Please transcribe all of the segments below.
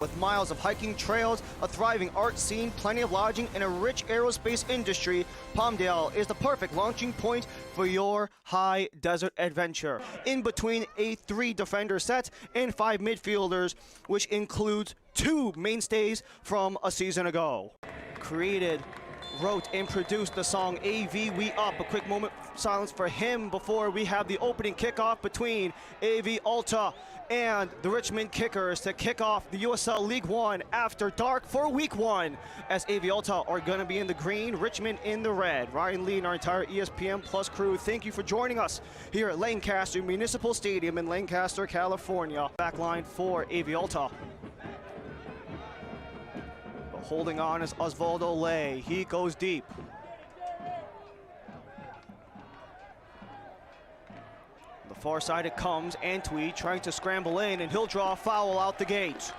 With miles of hiking trails, a thriving art scene, plenty of lodging, and a rich aerospace industry, Palmdale is the perfect launching point for your high desert adventure. In between a 3 defender set and 5 midfielders, which includes 2 mainstays from a season ago. Created, wrote, and produced the song AV We Up. A quick moment of silence for him before we have the opening kickoff between AV Alta and the Richmond Kickers to kick off the USL League One after dark for week 1, as AV Alta are going to be in the green, Richmond in the red. Ryan Lee and our entire ESPN Plus crew, thank you for joining us here at Lancaster Municipal Stadium in Lancaster, California. Backline for AV Alta. But holding on is Osvaldo Lay. He goes deep. The far side it comes, Antwi trying to scramble in, and he'll draw a foul out the gate.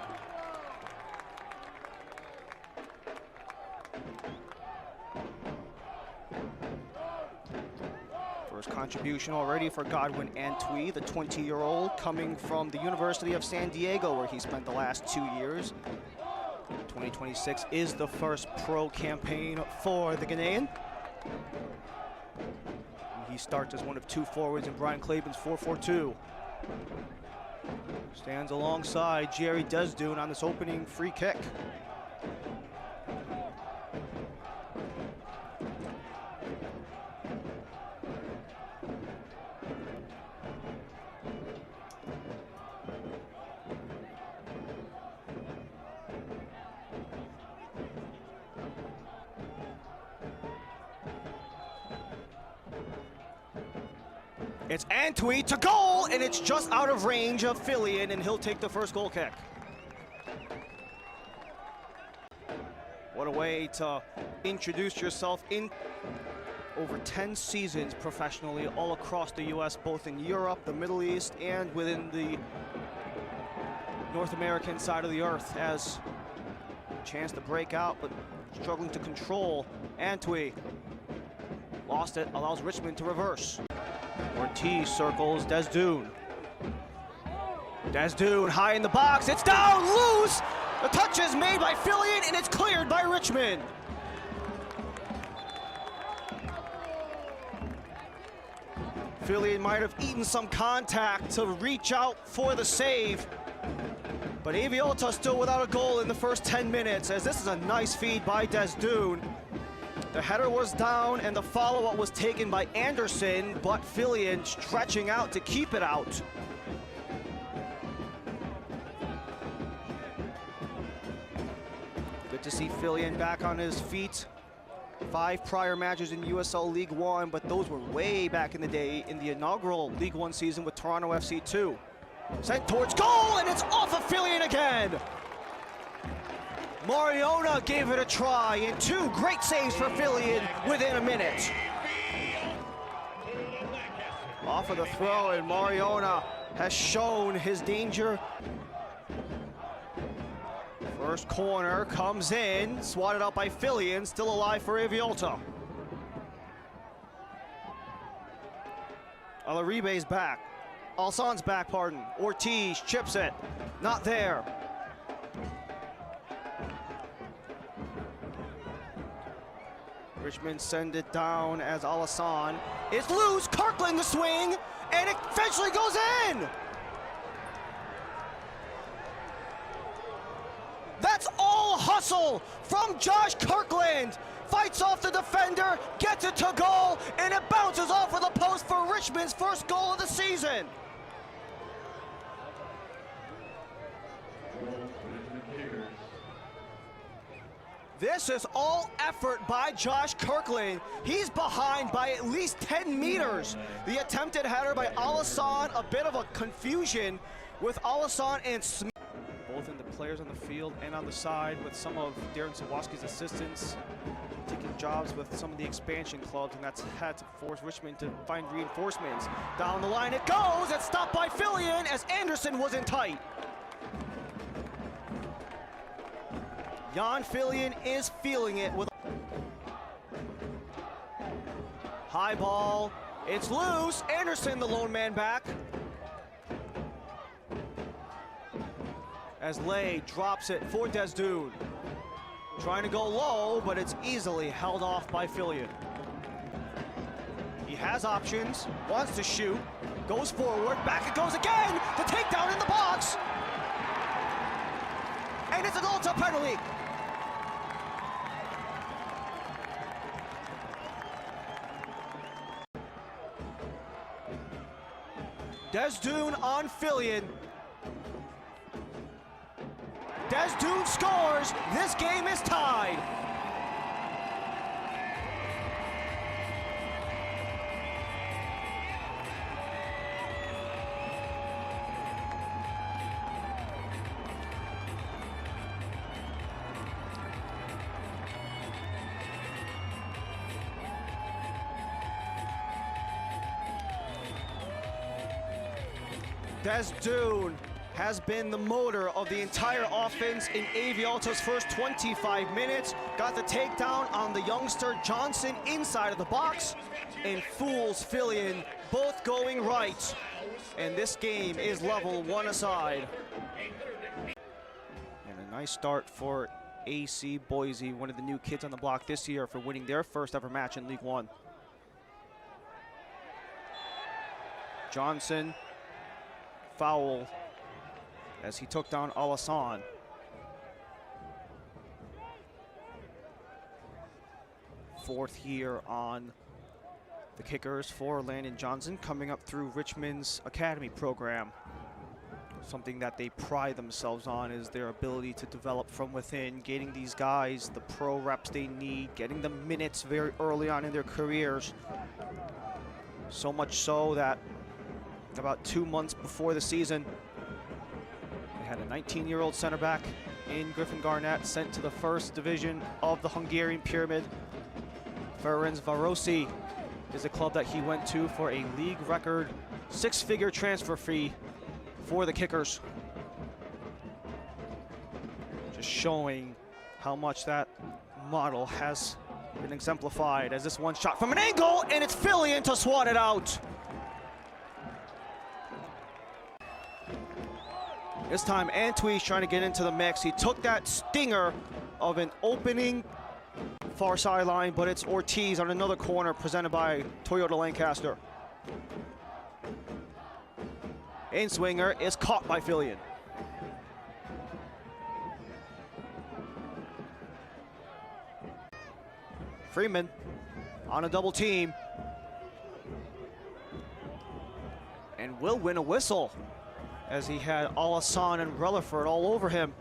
First contribution already for Godwin Antwi, the 20-year-old coming from the University of San Diego, where he spent the last 2 years. 2026 is the first pro campaign for the Ghanaian. He starts as one of 2 forwards in Brian Claiborne's 4-4-2. Stands alongside Jerry Desdoon on this opening free kick. It's Antwi to goal, and it's just out of range of Fillion, and he'll take the first goal kick. What a way to introduce yourself in over 10 seasons professionally all across the U.S., both in Europe, the Middle East, and within the North American side of the earth, as a chance to break out, but struggling to control. Antwi lost it, allows Richmond to reverse. Ortiz circles Desdoon. Desdoon high in the box, it's down, loose! The touch is made by Fillion, and it's cleared by Richmond. Fillion might have eaten some contact to reach out for the save, but AV Alta still without a goal in the first 10 minutes, as this is a nice feed by Desdoon. The header was down, and the follow-up was taken by Anderson, but Fillion stretching out to keep it out. Good to see Fillion back on his feet. 5 prior matches in USL League One, but those were way back in the day in the inaugural League One season with Toronto FC 2. Sent towards goal, and it's off of Fillion again. Mariona gave it a try, and 2 great saves for Fillion within a minute. Off of the throw, and Mariona has shown his danger. First corner comes in, swatted out by Fillion, still alive for AV Alta. Alaribe's back. Alsan's back, pardon. Ortiz chips it. Not there. Richmond send it down as Alassane is loose. Kirkland the swing, and it eventually goes in. That's all hustle from Josh Kirkland. Fights off the defender, gets it to goal, and it bounces off of the post for Richmond's first goal of the season. This is all effort by Josh Kirkland. He's behind by at least 10 meters. The attempted header by Alassane, a bit of a confusion with Alassane and Smith. Both in the players on the field and on the side, with some of Darren Sawatzky's assistants taking jobs with some of the expansion clubs, and that's had to force Richmond to find reinforcements. Down the line it goes, it's stopped by Fillion as Anderson was in tight. Yann Fillion is feeling it with high ball. It's loose. Anderson, the lone man back. As as Lay drops it for Desdoon. Trying to go low, but it's easily held off by Fillion. He has options, wants to shoot, goes forward, back it goes again! The takedown in the box! And it's an Alta penalty! Desdoon on Fillion. Desdoon scores. This game is tied. Desdoon has been the motor of the entire offense in AV Alta's first 25 minutes. Got the takedown on the youngster Johnson inside of the box and fools Fillion, both going right. And this game is level, one aside. And a nice start for AC Boise, one of the new kids on the block this year for winning their first ever match in League One. Johnson, foul as he took down Alassane. Fourth year on the Kickers for Landon Johnson, coming up through Richmond's academy program. Something that they pride themselves on is their ability to develop from within, getting these guys the pro reps they need, getting them minutes very early on in their careers. So much so that about 2 months before the season, they had a 19-year-old center back in Griffin Garnett sent to the first division of the Hungarian Pyramid. Ferencvárosi is a club that he went to for a league record 6-figure transfer fee for the Kickers. Just showing how much that model has been exemplified as this one shot from an angle, and it's Fillion to swat it out. This time, Antwi's trying to get into the mix. He took that stinger of an opening far sideline, but it's Ortiz on another corner presented by Toyota Lancaster. In-swinger is caught by Fillion. Freeman on a double team and will win a whistle, as he had Alassane and Relaford all over him.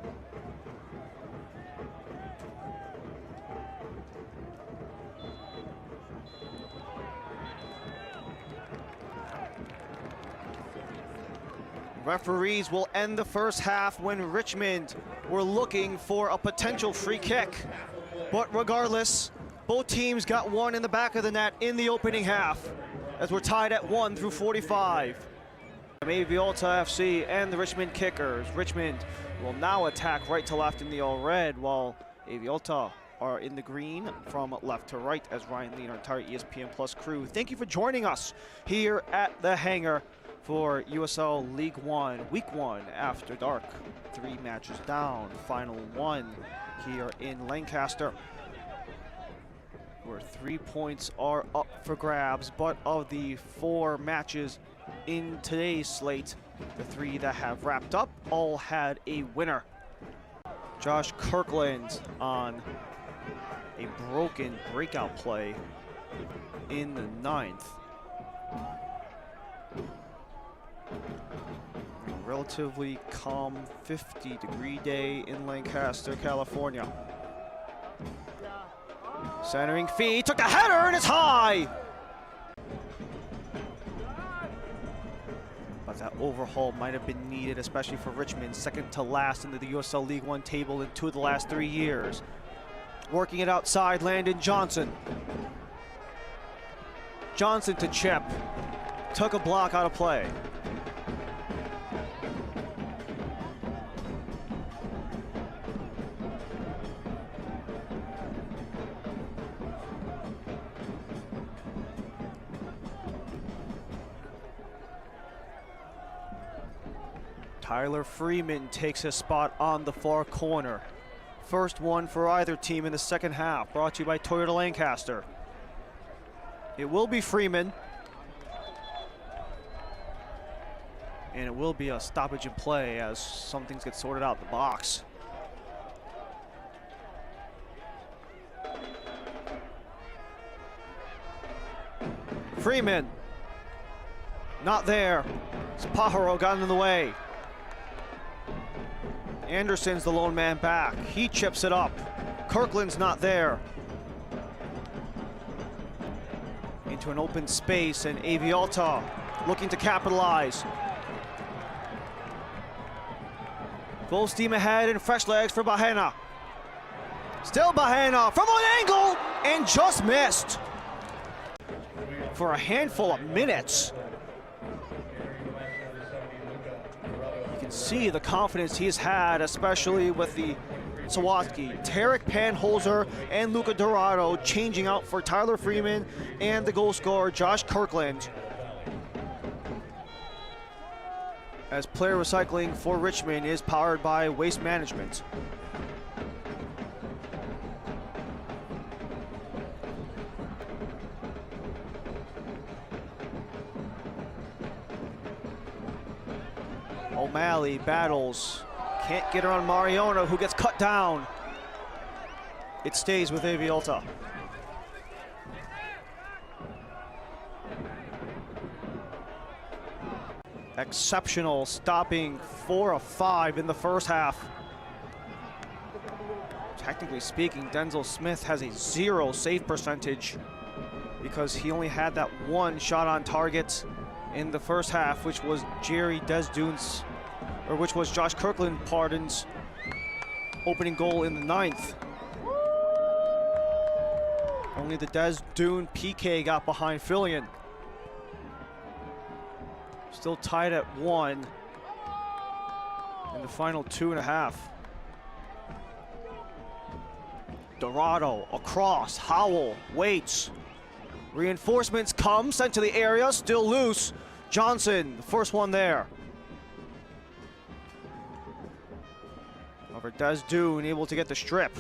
Referees will end the first half when Richmond were looking for a potential free kick. But regardless, both teams got one in the back of the net in the opening half, as we're tied at 1 through 45. AV Alta FC and the Richmond Kickers. Richmond will now attack right to left in the all red, while AV Alta are in the green from left to right, as Ryan Lee and our entire ESPN Plus crew. Thank you for joining us here at the hangar for USL League One, Week 1 after dark. 3 matches down, final one here in Lancaster, where 3 points are up for grabs. But of the 4 matches in today's slate, the 3 that have wrapped up all had a winner. Josh Kirkland on a broken breakout play in the 9th. A relatively calm 50-degree day in Lancaster, California. Centering feed, took the header, and it's high! But that overhaul might have been needed, especially for Richmond, second to last into the USL League One table in 2 of the last 3 years. Working it outside, Landon Johnson. Johnson to chip. Took a block out of play. Tyler Freeman takes his spot on the far corner. First one for either team in the second half, brought to you by Toyota Lancaster. It will be Freeman. And it will be a stoppage in play as some things get sorted out in the box. Freeman, not there. Pajaro got in the way. Anderson's the lone man back. He chips it up. Kirkland's not there. Into an open space, and AV Alta looking to capitalize. Full steam ahead and fresh legs for Bahena. Still Bahena from an angle and just missed. For a handful of minutes. You can see the confidence he's had, especially with the Sawatzky, Tarek Panholzer, and Luca Dorado changing out for Tyler Freeman and the goal scorer Josh Kirkland. As player recycling for Richmond is powered by Waste Management. O'Malley battles, can't get around Mariona, who gets cut down. It stays with AV Alta. Exceptional stopping 4 of 5 in the first half. Technically speaking, Denzel Smith has a 0 save percentage because he only had that one shot on target in the first half, which was Josh Kirkland, pardon's opening goal in the 9th. Only the Desdoon PK got behind Fillion. Still tied at 1 in the final 2.5. Dorado across, Howell waits. Reinforcements come, sent to the area, still loose. Johnson, the first one there. Over Desdoon, able to get the strip.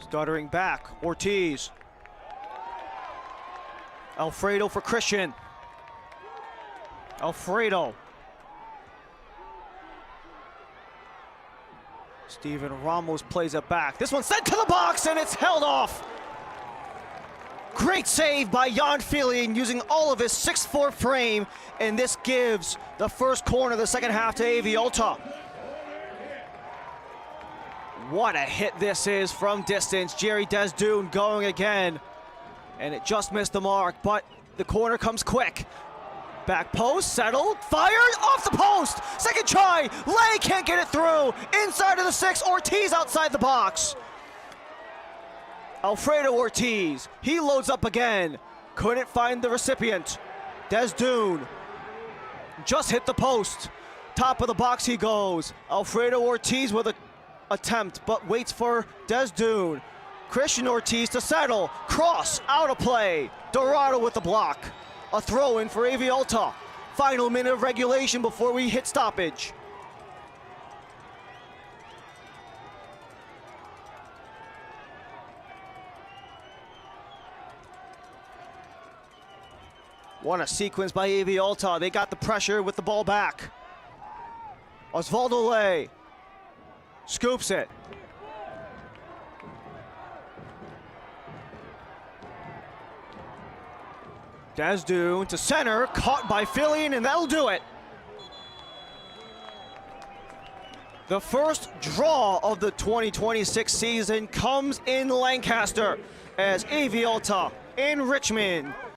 Stuttering back, Ortiz. Alfredo for Christian. Alfredo. Steven Ramos plays it back. This one sent to the box and it's held off. Great save by Yann Fillion using all of his 6'4" frame, and this gives the first corner of the second half to AV Alta. What a hit this is from distance. Jerry Desdoon going again, and it just missed the mark, but the corner comes quick. Back post, settled, fired, off the post. Second try, Lay can't get it through. Inside of the 6, Ortiz outside the box. Alfredo Ortiz, he loads up again. Couldn't find the recipient. Desdoon just hit the post. Top of the box he goes. Alfredo Ortiz with an attempt, but waits for Desdoon. Christian Ortiz to settle. Cross, out of play. Dorado with the block. A throw-in for AV Alta. Final minute of regulation before we hit stoppage. What a sequence by AV Alta. They got the pressure with the ball back. Osvaldo Lay scoops it. Desdoon to center, caught by Fillion, and that'll do it. The first draw of the 2026 season comes in Lancaster as AV Alta in Richmond